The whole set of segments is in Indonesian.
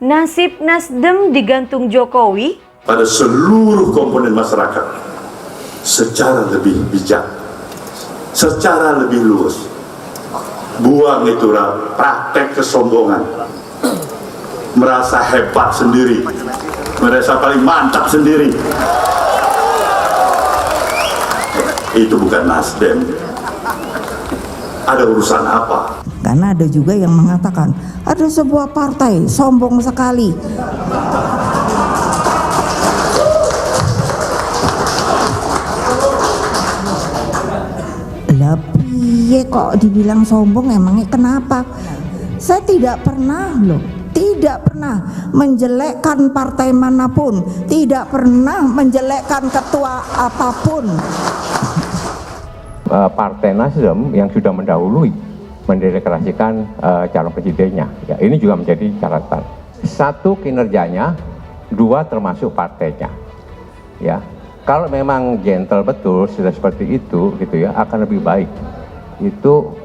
Nasib Nasdem digantung Jokowi? Pada seluruh komponen masyarakat secara lebih bijak, secara lebih luas. Buang itu praktek kesombongan, merasa hebat sendiri, merasa paling mantap sendiri. Itu bukan Nasdem. Ada urusan apa? Karena ada juga yang mengatakan ada sebuah partai sombong sekali. Lah piye kok dibilang sombong, emangnya kenapa? Saya tidak pernah menjelekkan partai manapun, tidak pernah menjelekkan ketua apapun. Partai Nasdem yang sudah mendahului mendeklarasikan calon presidennya, ya, ini juga menjadi catatan. Satu, kinerjanya; dua, termasuk partainya. Ya, kalau memang gentle betul sudah seperti itu, gitu ya, akan lebih baik. Itu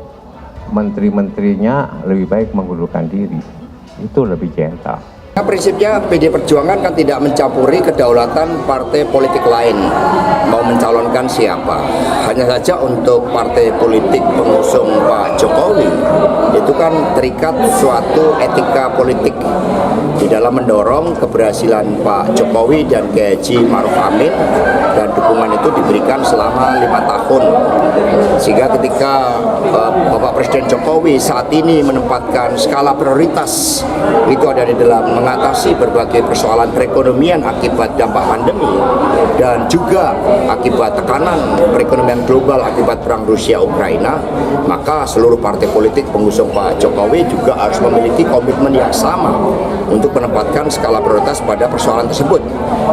menteri-menterinya lebih baik mengundurkan diri. Itu lebih gentle. Prinsipnya PD Perjuangan kan tidak mencampuri kedaulatan partai politik lain mau mencalonkan siapa. Hanya saja untuk partai politik pengusung Pak Jokowi itu kan terikat suatu etika politik di dalam mendorong keberhasilan Pak Jokowi dan Kiai Haji Ma'ruf Amin, dan dukungan itu diberikan selama 5 tahun. Sehingga ketika Bapak Presiden Jokowi saat ini menempatkan skala prioritas itu ada di dalam mengatasi berbagai persoalan perekonomian akibat dampak pandemi dan juga akibat tekanan perekonomian global akibat perang Rusia-Ukraina, maka seluruh partai politik pengusung Pak Jokowi juga harus memiliki komitmen yang sama untuk menempatkan skala prioritas pada persoalan tersebut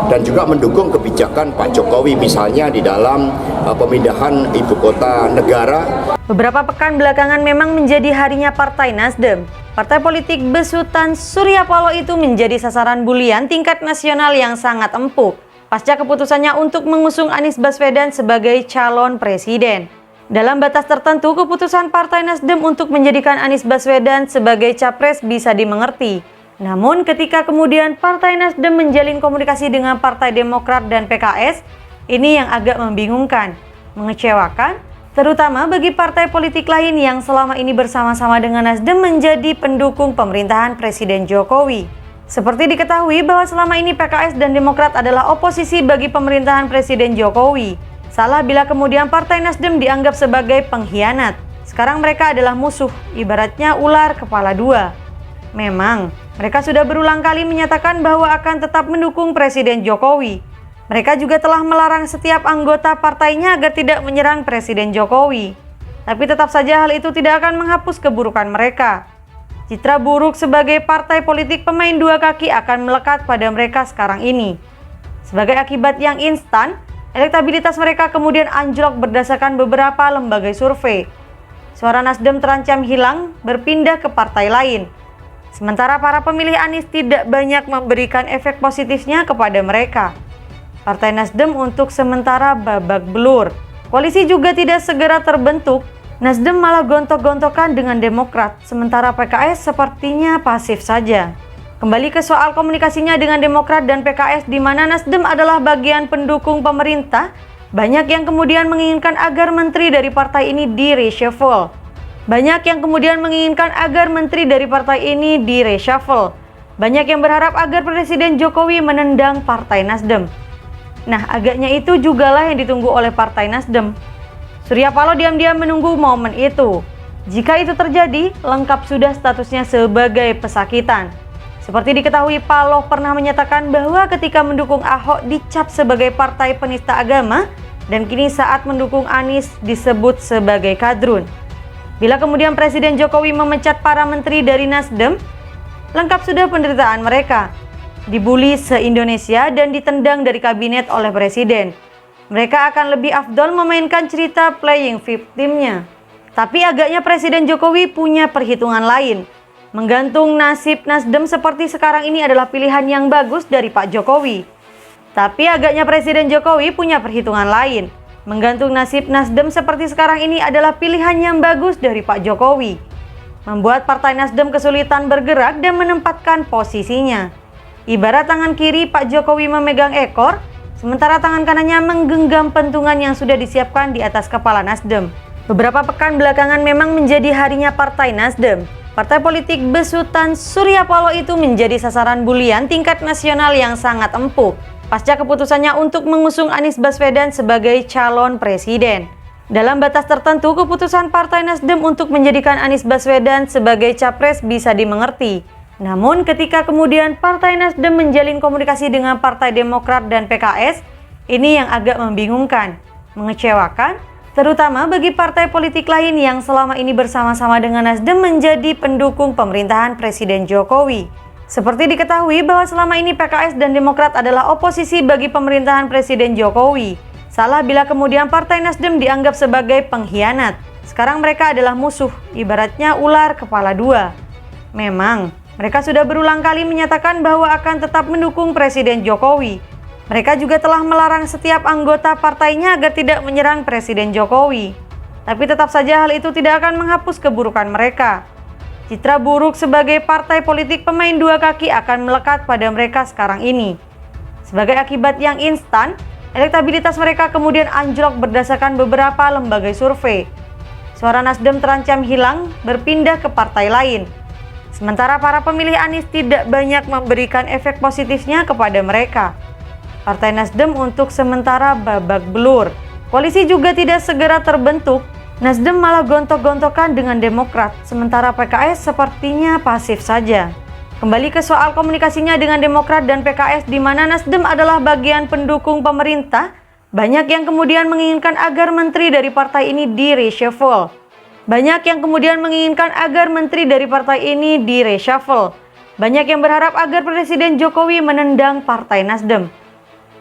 dan juga mendukung kebijakan Pak Jokowi misalnya di dalam pemindahan ibu kota negara. Beberapa pekan belakangan memang menjadi harinya Partai Nasdem. Partai politik besutan Surya Paloh itu menjadi sasaran bulian tingkat nasional yang sangat empuk pasca keputusannya untuk mengusung Anies Baswedan sebagai calon presiden. Dalam batas tertentu, keputusan Partai Nasdem untuk menjadikan Anies Baswedan sebagai capres bisa dimengerti. Namun ketika kemudian Partai Nasdem menjalin komunikasi dengan Partai Demokrat dan PKS, ini yang agak membingungkan, mengecewakan, terutama bagi partai politik lain yang selama ini bersama-sama dengan Nasdem menjadi pendukung pemerintahan Presiden Jokowi. Seperti diketahui bahwa selama ini PKS dan Demokrat adalah oposisi bagi pemerintahan Presiden Jokowi. Salah bila kemudian Partai Nasdem dianggap sebagai pengkhianat. Sekarang mereka adalah musuh, ibaratnya ular kepala dua. Memang, mereka sudah berulang kali menyatakan bahwa akan tetap mendukung Presiden Jokowi. Mereka juga telah melarang setiap anggota partainya agar tidak menyerang Presiden Jokowi. Tapi tetap saja hal itu tidak akan menghapus keburukan mereka. Citra buruk sebagai partai politik pemain dua kaki akan melekat pada mereka sekarang ini. Sebagai akibat yang instan, elektabilitas mereka kemudian anjlok berdasarkan beberapa lembaga survei. Suara Nasdem terancam hilang berpindah ke partai lain. Sementara para pemilih Anies tidak banyak memberikan efek positifnya kepada mereka. Partai Nasdem untuk sementara babak belur. Koalisi juga tidak segera terbentuk. Nasdem malah gontok-gontokan dengan Demokrat, sementara PKS sepertinya pasif saja. Kembali ke soal komunikasinya dengan Demokrat dan PKS di mana Nasdem adalah bagian pendukung pemerintah, banyak yang kemudian menginginkan agar menteri dari partai ini di-reshuffle. Banyak yang kemudian menginginkan agar menteri dari partai ini di-reshuffle. Banyak yang berharap agar Presiden Jokowi menendang Partai Nasdem. Nah, agaknya itu jugalah yang ditunggu oleh Partai Nasdem. Surya Paloh diam-diam menunggu momen itu. Jika itu terjadi, lengkap sudah statusnya sebagai pesakitan. Seperti diketahui, Paloh pernah menyatakan bahwa ketika mendukung Ahok dicap sebagai partai penista agama, dan kini saat mendukung Anies disebut sebagai kadrun. Bila kemudian Presiden Jokowi memecat para menteri dari Nasdem, lengkap sudah penderitaan mereka. Dibully se-Indonesia dan ditendang dari kabinet oleh Presiden. Mereka akan lebih afdol memainkan cerita playing victimnya. Tapi agaknya Presiden Jokowi punya perhitungan lain. Menggantung nasib Nasdem seperti sekarang ini adalah pilihan yang bagus dari Pak Jokowi. Tapi agaknya Presiden Jokowi punya perhitungan lain. Menggantung nasib Nasdem seperti sekarang ini adalah pilihan yang bagus dari Pak Jokowi. membuat Partai Nasdem kesulitan bergerak dan menempatkan posisinya. Ibarat tangan kiri Pak Jokowi memegang ekor, sementara tangan kanannya menggenggam pentungan yang sudah disiapkan di atas kepala Nasdem. Beberapa pekan belakangan memang menjadi harinya Partai Nasdem. Partai politik besutan Surya Paloh itu menjadi sasaran bulian tingkat nasional yang sangat empuk pasca keputusannya untuk mengusung Anies Baswedan sebagai calon presiden. Dalam batas tertentu, keputusan Partai Nasdem untuk menjadikan Anies Baswedan sebagai capres bisa dimengerti. Namun ketika kemudian Partai Nasdem menjalin komunikasi dengan Partai Demokrat dan PKS, ini yang agak membingungkan, mengecewakan, terutama bagi partai politik lain yang selama ini bersama-sama dengan Nasdem menjadi pendukung pemerintahan Presiden Jokowi. Seperti diketahui bahwa selama ini PKS dan Demokrat adalah oposisi bagi pemerintahan Presiden Jokowi. Salah bila kemudian Partai Nasdem dianggap sebagai pengkhianat. Sekarang mereka adalah musuh, ibaratnya ular kepala dua. Memang, mereka sudah berulang kali menyatakan bahwa akan tetap mendukung Presiden Jokowi. Mereka juga telah melarang setiap anggota partainya agar tidak menyerang Presiden Jokowi. Tapi tetap saja hal itu tidak akan menghapus keburukan mereka. Citra buruk sebagai partai politik pemain dua kaki akan melekat pada mereka sekarang ini. Sebagai akibat yang instan, elektabilitas mereka kemudian anjlok berdasarkan beberapa lembaga survei. Suara Nasdem terancam hilang berpindah ke partai lain. Sementara para pemilih Anies tidak banyak memberikan efek positifnya kepada mereka. Partai Nasdem untuk sementara babak belur. Koalisi juga tidak segera terbentuk. Nasdem malah gontok-gontokan dengan Demokrat, sementara PKS sepertinya pasif saja. Kembali ke soal komunikasinya dengan Demokrat dan PKS di mana Nasdem adalah bagian pendukung pemerintah, banyak yang kemudian menginginkan agar menteri dari partai ini di-reshuffle. Banyak yang kemudian menginginkan agar menteri dari partai ini di-reshuffle. Banyak yang berharap agar Presiden Jokowi menendang Partai Nasdem.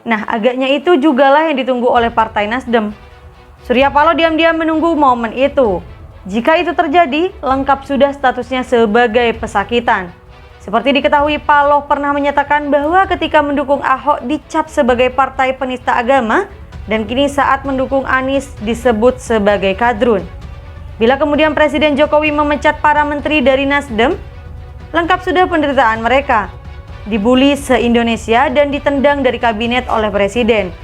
Nah, agaknya itu jugalah yang ditunggu oleh Partai Nasdem. Surya Paloh diam-diam menunggu momen itu. Jika itu terjadi, lengkap sudah statusnya sebagai pesakitan. Seperti diketahui, Paloh pernah menyatakan bahwa ketika mendukung Ahok dicap sebagai partai penista agama, dan kini saat mendukung Anies disebut sebagai kadrun. Bila kemudian Presiden Jokowi memecat para menteri dari Nasdem, lengkap sudah penderitaan mereka. Dibully se-Indonesia dan ditendang dari kabinet oleh Presiden.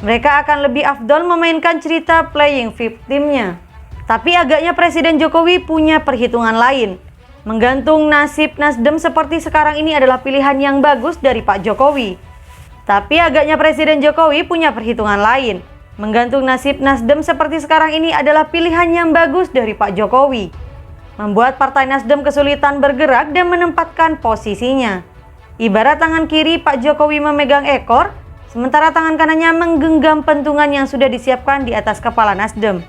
Mereka akan lebih afdol memainkan cerita playing victimnya. Tapi agaknya Presiden Jokowi punya perhitungan lain. Menggantung nasib Nasdem seperti sekarang ini adalah pilihan yang bagus dari Pak Jokowi. Tapi agaknya Presiden Jokowi punya perhitungan lain. Menggantung nasib Nasdem seperti sekarang ini adalah pilihan yang bagus dari Pak Jokowi. Membuat Partai Nasdem kesulitan bergerak dan menempatkan posisinya. Ibarat tangan kiri Pak Jokowi memegang ekor, sementara tangan kanannya menggenggam pentungan yang sudah disiapkan di atas kepala Nasdem.